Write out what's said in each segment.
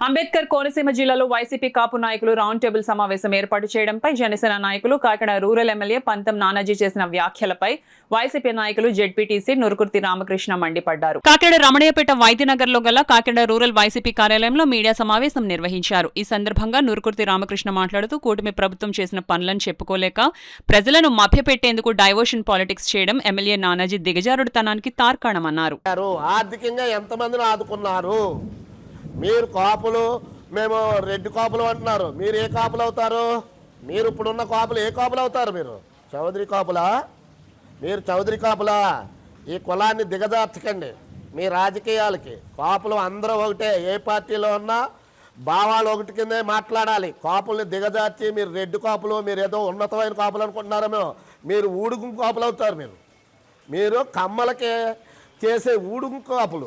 అంబేద్కర్ కోనసీమ జిల్లాలో వైసీపీ కాపు నాయకులు round table సమావేశం ఏర్పాటు చేయడంపై జనసేన నాయకులు కాకినాడ రూరల్ ఎమ్మెల్యే పంతం నానాజీ చేసిన వ్యాఖ్యలపై వైసీపీ నాయకులు జెడ్పీటీసీ నురుకుర్తి రామకృష్ణ మండిపడ్డారు. కాకినాడ రమణయ్యపేట వైద్యనగర్ లో గల కాకినాడ రూరల్ వైసీపీ కార్యాలయంలో మీడియా సమావేశం నిర్వహించారు. ఈ సందర్భంగా నురుకుర్తి రామకృష్ణ మాట్లాడుతూ కూటమి ప్రభుత్వం చేసిన పనులను చెప్పుకోలేక ప్రజలను మభ్యపెట్టేందుకు డైవర్షన్ పాలిటిక్స్ చేయడం ఎమ్మెల్యే నానాజీ దిగజారుడుతనానికి తార్కాణమన్నారు. ఆర్థికంగా ఎంతమందిని ఆదుకున్నారు? మీరు కాపులు, మేము రెడ్డి కాపులు అంటున్నారు. మీరు ఏ కాపులు అవుతారు? మీరు ఇప్పుడున్న కాపులు ఏ కాపులు అవుతారు? మీరు చౌదరి కాపులా? మీరు చౌదరి కాపులా? ఈ కులాన్ని దిగజార్చకండి మీ రాజకీయాలకి. కాపులు అందరూ ఒకటే, ఏ పార్టీలో ఉన్నా భావాలు ఒకటి కిందే మాట్లాడాలి. కాపుల్ని దిగజార్చి మీరు రెడ్డి కాపులు, మీరు ఏదో ఉన్నతమైన కాపులు అనుకుంటున్నారేమో, మీరు ఊడుగు కాపులు అవుతారు. మీరు కమ్మలకి చేసే ఊడుగు కాపులు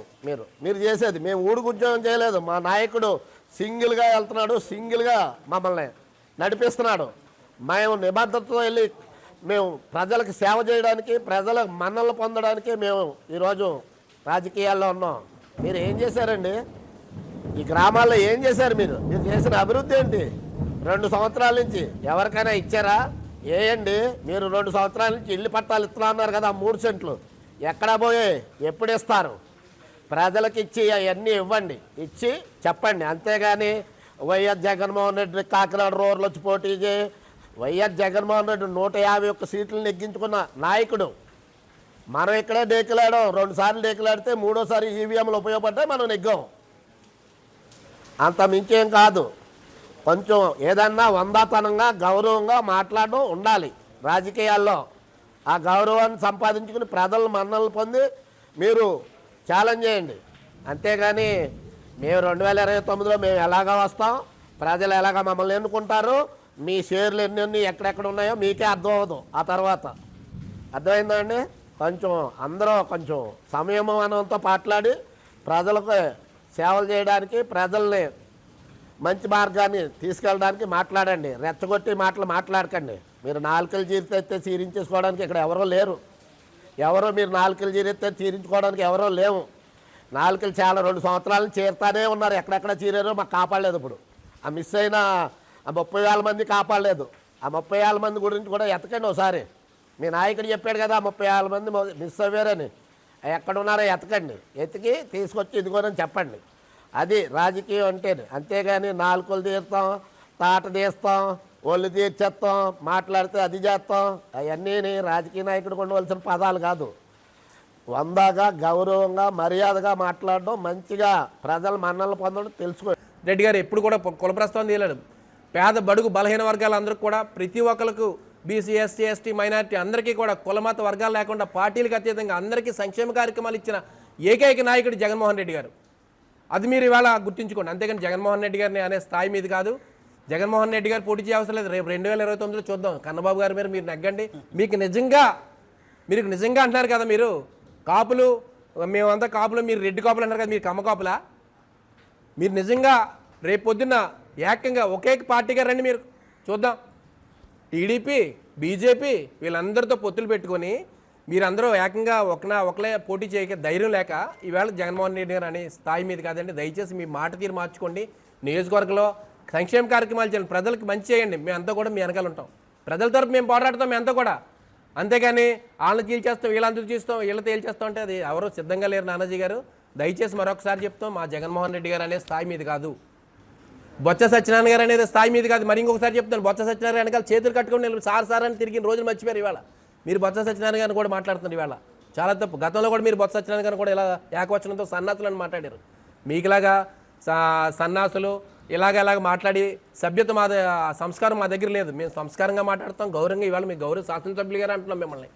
మీరు చేసేది. మేము ఊడుగు ఉద్యోగం చేయలేదు. మా నాయకుడు సింగిల్గా వెళ్తున్నాడు, సింగిల్గా మమ్మల్ని నడిపిస్తున్నాడు. మేము నిబద్ధతతో వెళ్ళి మేము ప్రజలకు సేవ చేయడానికి, ప్రజల మన్నలు పొందడానికి మేము ఈరోజు రాజకీయాల్లో ఉన్నాం. మీరు ఏం చేశారండి? ఈ గ్రామాల్లో ఏం చేశారు? మీరు చేసిన అభివృద్ధి ఏంటి? 2 సంవత్సరాల నుంచి ఎవరికైనా ఇచ్చారా? ఏండి మీరు 2 సంవత్సరాల నుంచి ఇల్లు పట్టాలు ఇస్తున్నా అన్నారు కదా, 3 సెంట్లు ఎక్కడ పోయే? ఎప్పుడు ఇస్తారు? ప్రజలకు ఇచ్చి అవన్నీ ఇవ్వండి, ఇచ్చి చెప్పండి. అంతేగాని వైఎస్ జగన్మోహన్ రెడ్డి కాకినాడ రూరల్ వచ్చి పోటీ చేయి. వైఎస్ జగన్మోహన్ రెడ్డి 151 సీట్లు నెగ్గించుకున్న నాయకుడు. మనం ఇక్కడే డేకిలాడాం. 2 సార్లు డేకిలాడితే 3ఓసారి ఈవీఎంలు ఉపయోగపడ్డాయి, మనం నెగ్గాం. అంత మించేం కాదు. కొంచెం ఏదన్నా వందాతనంగా గౌరవంగా మాట్లాడడం ఉండాలి రాజకీయాల్లో. ఆ గౌరవాన్ని సంపాదించుకుని ప్రజల మన్నలు పొంది మీరు ఛాలెంజ్ చేయండి. అంతేగాని మేము 2029లో మేము ఎలాగా వస్తాం, ప్రజలు ఎలాగా మమ్మల్ని ఎన్నుకుంటారు, మీ షేర్లు ఎన్ని ఎక్కడెక్కడ ఉన్నాయో మీకే అర్థం అవ్వదు. ఆ తర్వాత అర్థమైందా అండి? కొంచెం అందరూ కొంచెం సంయమనంతో మాట్లాడి ప్రజలకు సేవలు చేయడానికి, ప్రజల్ని మంచి మార్గాన్ని తీసుకెళ్ళడానికి మాట్లాడండి. రెచ్చగొట్టి మాటలు మాట్లాడకండి. మీరు 4 చీరితే చీరించేసుకోవడానికి ఇక్కడ ఎవరో లేరు. మీరు 4 చీరితే చీరించుకోవడానికి ఎవరో లేవు. 4 చాలా 2 సంవత్సరాలు చేరుతానే ఉన్నారు. ఎక్కడెక్కడ చీరారో మాకు కాపాడలేదు. ఇప్పుడు ఆ మిస్ అయిన 30,000 మంది కాపాడలేదు. ఆ 30,000 మంది గురించి కూడా ఎతకండి ఒకసారి. మీ నాయకుడు చెప్పాడు కదా 30,000 మంది మిస్ అయ్యారని. ఎక్కడున్నారో ఎతకండి, ఎతికి తీసుకొచ్చి ఇదిగోనని చెప్పండి. అది రాజకీయం అంటేనే. అంతేగాని 4 తీస్తాం, తాట తీస్తాం, ఒళ్ళు తీర్చేస్తాం, మాట్లాడితే అది చేస్తాం, అవన్నీ రాజకీయ నాయకుడు ఉండవలసిన పదాలు కాదు. వందగా గౌరవంగా మర్యాదగా మాట్లాడడం, మంచిగా ప్రజల మన్నలు పొందడం తెలుసుకోండి. రెడ్డి గారు ఎప్పుడు కూడా కుల ప్రస్తావన తీయలేడు. పేద బడుగు బలహీన వర్గాలందరికీ కూడా, ప్రతి ఒక్కరికి బీసీ ఎస్సీ ఎస్టీ మైనారిటీ అందరికీ కూడా కులమత వర్గాలు లేకుండా పార్టీలకు అతీతంగా అందరికీ సంక్షేమ కార్యక్రమాలు ఇచ్చిన ఏకైక నాయకుడు జగన్మోహన్ రెడ్డి గారు. అది మీరు ఇవాళ గుర్తుంచుకోండి. అంతేగాని జగన్మోహన్ రెడ్డి గారిని అనే స్థాయి మీద కాదు. జగన్మోహన్ రెడ్డి గారు పోటీ చేయవసరం లేదు. రేపు 2029లో చూద్దాం. కన్నబాబు గారి మీద మీరు నెగ్గండి. మీరు నిజంగా అంటున్నారు కదా, మీరు కాపులు, మేమంతా కాపులు, మీరు రెడ్డి కాపులు అంటారు కదా, మీరు కమ్మ కాపులా? మీరు నిజంగా రేపు పొద్దున్న ఏకంగా ఒకే పార్టీగా రండి, మీరు చూద్దాం. టీడీపీ బీజేపీ వీళ్ళందరితో పొత్తులు పెట్టుకొని మీరందరూ ఏకంగా ఒకలే పోటీ చేయక ధైర్యం లేక ఈవేళ జగన్మోహన్ రెడ్డి గారు అనే స్థాయి మీద కాదండి. దయచేసి మీ మాట తీరు మార్చుకోండి. నియోజకవర్గంలో సంక్షేమ కార్యక్రమాలు చేయండి, ప్రజలకు మంచి చేయండి. మేమంతా కూడా మీ వెనకాల ఉంటాం. ప్రజల తరపు మేము పోరాడతాం మేమంతా కూడా. అంతేగాని వాళ్ళని చీల్చేస్తాం, వీళ్ళందరూ చేస్తాం, వీళ్ళ తేల్చేస్తాం అంటే అది ఎవరో సిద్ధంగా లేరు నానాజీ గారు. దయచేసి మరొకసారి చెప్తాం, మా జగన్మోహన్ రెడ్డి గారు అనే స్థాయి మీద కాదు, బొత్స సత్యనారాయణ గారు అనేది స్థాయి మీద కాదు. మరి ఇంకొకసారి చెప్తాను, బొత్స సత్యనారాయణ వెనకాల చేతులు కట్టుకుని సార్ అని తిరిగిన రోజులు మర్చిపోయారు. ఇవాళ మీరు బొత్స సత్యనారాయణ గారిని కూడా మాట్లాడుతున్నారు. ఇవాళ చాలా తప్పు. గతంలో కూడా మీరు బొత్స సత్యనారాయణ గారిని కూడా ఇలా ఏకవచనంతో సన్నాసులు అని మాట్లాడారు. మీకులాగా సన్నాసులు ఇలాగ మాట్లాడి సభ్యత మా సంస్కారం మా దగ్గర లేదు. మేము సంస్కారంగా మాట్లాడతాం, గౌరవంగా. ఇవాళ మీ గౌరవ శాసనసభ్యులు గారు అంటున్నాం మిమ్మల్ని,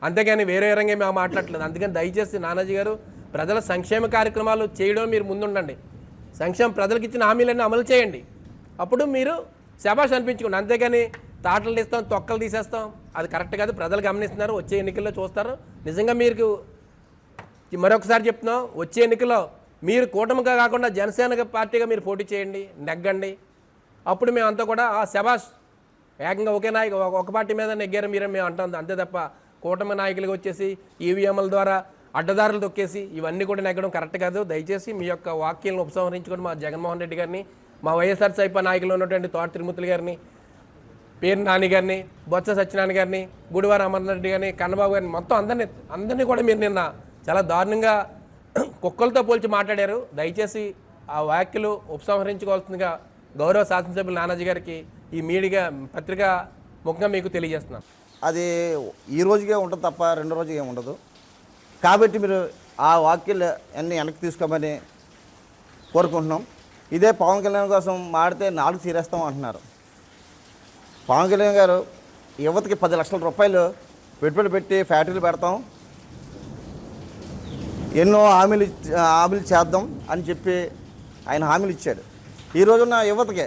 అంతేగాని వేరే రంగా మేము మాట్లాడలేదు. అందుకని దయచేసి నానాజీ గారు ప్రజల సంక్షేమ కార్యక్రమాలు చేయడం మీరు ముందుండండి. ప్రజలకు ఇచ్చిన హామీలన్నీ అమలు చేయండి. అప్పుడు మీరు శభాష్ అనిపించుకోండి. అంతేగాని తాటలు తీస్తాం, తొక్కలు తీసేస్తాం, అది కరెక్ట్ కాదు. ప్రజలు గమనిస్తున్నారు, వచ్చే ఎన్నికల్లో చూస్తారు. నిజంగా మీరు మరొకసారి చెప్తున్నాం, వచ్చే ఎన్నికల్లో మీరు కూటమిగా కాకుండా జనసేన పార్టీగా మీరు పోటీ చేయండి, నెగ్గండి. అప్పుడు మేమంతా కూడా శభాష్ ఏకంగా ఒకే నాయకు ఒక పార్టీ మీద నెగ్గారు మీరే మేము అంటాం. అంతే తప్ప కూటమి నాయకులుగా వచ్చేసి ఈవీఎంల ద్వారా అడ్డదారులు తొక్కేసి ఇవన్నీ కూడా నెగ్గడం కరెక్ట్ కాదు. దయచేసి మీ యొక్క వాక్యాలను ఉపసంహరించుకొని మా జగన్మోహన్ రెడ్డి గారిని, మా వైఎస్ఆర్సీపీ నాయకులు ఉన్నటువంటి తోట తిరుమతులు గారిని, పేరు నాని గారిని, బొత్స సత్యనారాయణ గారిని, గుడివార అమర్నాథ్ రెడ్డి గారిని, కన్నబాబు గారిని మొత్తం అందరినీ కూడా మీరు నిన్న చాలా దారుణంగా కుక్కలతో పోల్చి మాట్లాడారు. దయచేసి ఆ వ్యాఖ్యలు ఉపసంహరించుకోవాల్సిందిగా గౌరవ శాసనసభ్యులు నానాజీ గారికి ఈ మీడియా పత్రికా ముఖంగా మీకు తెలియజేస్తున్నాను. అది ఈ రోజుకే ఉంటుంది తప్ప రెండో రోజుకే ఉండదు. కాబట్టి మీరు ఆ వాక్యాలు అన్నీ వెనక్కి తీసుకోమని కోరుకుంటున్నాం. ఇదే పవన్ కళ్యాణ్ కోసం మాడితే 4 తీరేస్తాం అంటున్నారు. పవన్ కళ్యాణ్ గారు యువతకి 10 లక్షల రూపాయలు పెట్టుబడి పెట్టి ఫ్యాక్టరీలు పెడతాం, ఎన్నో హామీలు చేద్దాం అని చెప్పి ఆయన హామీలు ఇచ్చాడు. ఈ రోజున్న యువతకే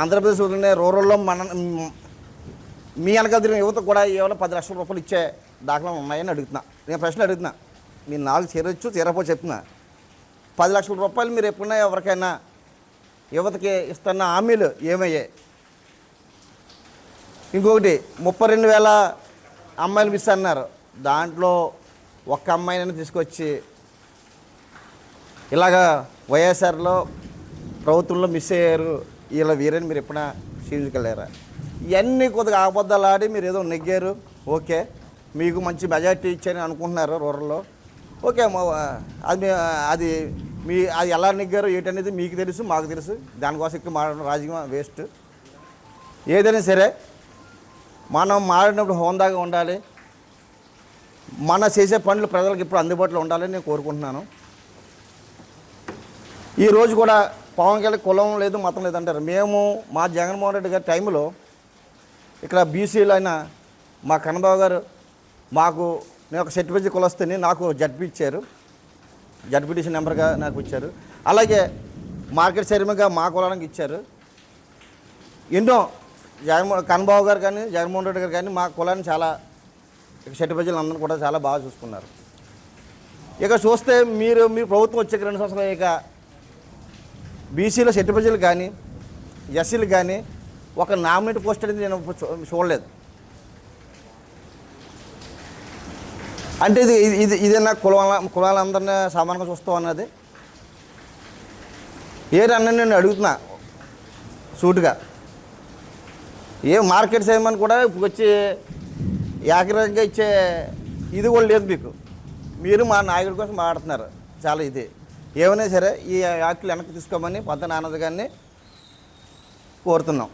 ఆంధ్రప్రదేశ్ వదిలిన రూరల్లో మీ వెనకాల తిరిగిన యువతకు కూడా ఏమైనా 10 లక్షల రూపాయలు ఇచ్చే దాఖలా ఉన్నాయని అడుగుతున్నా. నేను ప్రశ్న అడుగుతున్నా, మీరు 4 చేరొచ్చు చేరపో చెప్తున్నా. 10 లక్షల రూపాయలు మీరు ఎప్పుడైనా ఎవరికైనా యువతకి ఇస్తున్న హామీలు ఏమయ్యాయి? ఇంకొకటి 32,000 అమ్మాయిలు మిస్ అన్నారు. దాంట్లో ఒక్క అమ్మాయిని తీసుకొచ్చి ఇలాగా వైఎస్ఆర్లో ప్రభుత్వంలో మిస్ అయ్యారు ఇలా వీరని మీరు ఎప్పుడైనా క్షీణించగలరా? ఇవన్నీ కొద్దిగా అబద్ధాలు ఆడి మీరు ఏదో నెగ్గారు, ఓకే, మీకు మంచి మెజార్టీ ఇచ్చారని అనుకుంటున్నారు రూరల్లో, ఓకే. అది ఎలా నెగ్గారో ఏంటనేది మీకు తెలుసు, మాకు తెలుసు. దానికోసం ఇక్కడ మాట్లాడడం రాజకీయం వేస్ట్. ఏదైనా సరే మనం మాడినప్పుడు హోందాగా ఉండాలి, మన చేసే పనులు ప్రజలకు ఇప్పుడు అందుబాటులో ఉండాలని నేను కోరుకుంటున్నాను. ఈరోజు కూడా పవన్ కళ్యాణ్ కులం లేదు మతం లేదంటారు. మేము మా జగన్మోహన్ రెడ్డి గారి టైంలో ఇక్కడ బీసీలు అయిన మా కన్నబాబు గారు నేను ఒక సర్టిఫికేట్ కులొస్తేనే నాకు జడ్పీ ఇచ్చారు, జడ్పీటీసీ నెంబర్గా నాకు ఇచ్చారు. అలాగే మార్కెట్ చైర్మన్గా మా కులానికి ఇచ్చారు. ఎన్నో కన్నబాబు గారు కానీ జగన్మోహన్ రెడ్డి గారు కానీ మా కులాన్ని చాలా షెట్టి ప్రజలు అందరూ కూడా చాలా బాగా చూసుకున్నారు. ఇక చూస్తే మీరు ప్రభుత్వం వచ్చే 2 సంవత్సరాలు ఇక బీసీలో షెట్టి ప్రజలు కానీ ఎస్సీలు కానీ ఒక నామినేట్ పోస్ట్ అనేది నేను చూడలేదు. అంటే ఇదేనా కులాలందరినీ సమానంగా చూస్తాం అన్నది ఏరన్నా నేను అడుగుతున్నా సూటుగా. మార్కెట్ చేయమని కూడా ఇప్పుడు వచ్చి ఏకరంగా ఇచ్చే ఇది కూడా లేదు మీకు. మీరు మా నాయకుడి కోసం మాట్లాడుతున్నారు చాలా. ఇది ఏమైనా సరే ఈ వ్యాఖ్యలు వెనక్కి తీసుకోమని పంత నానాజీ గారిని కోరుతున్నాం.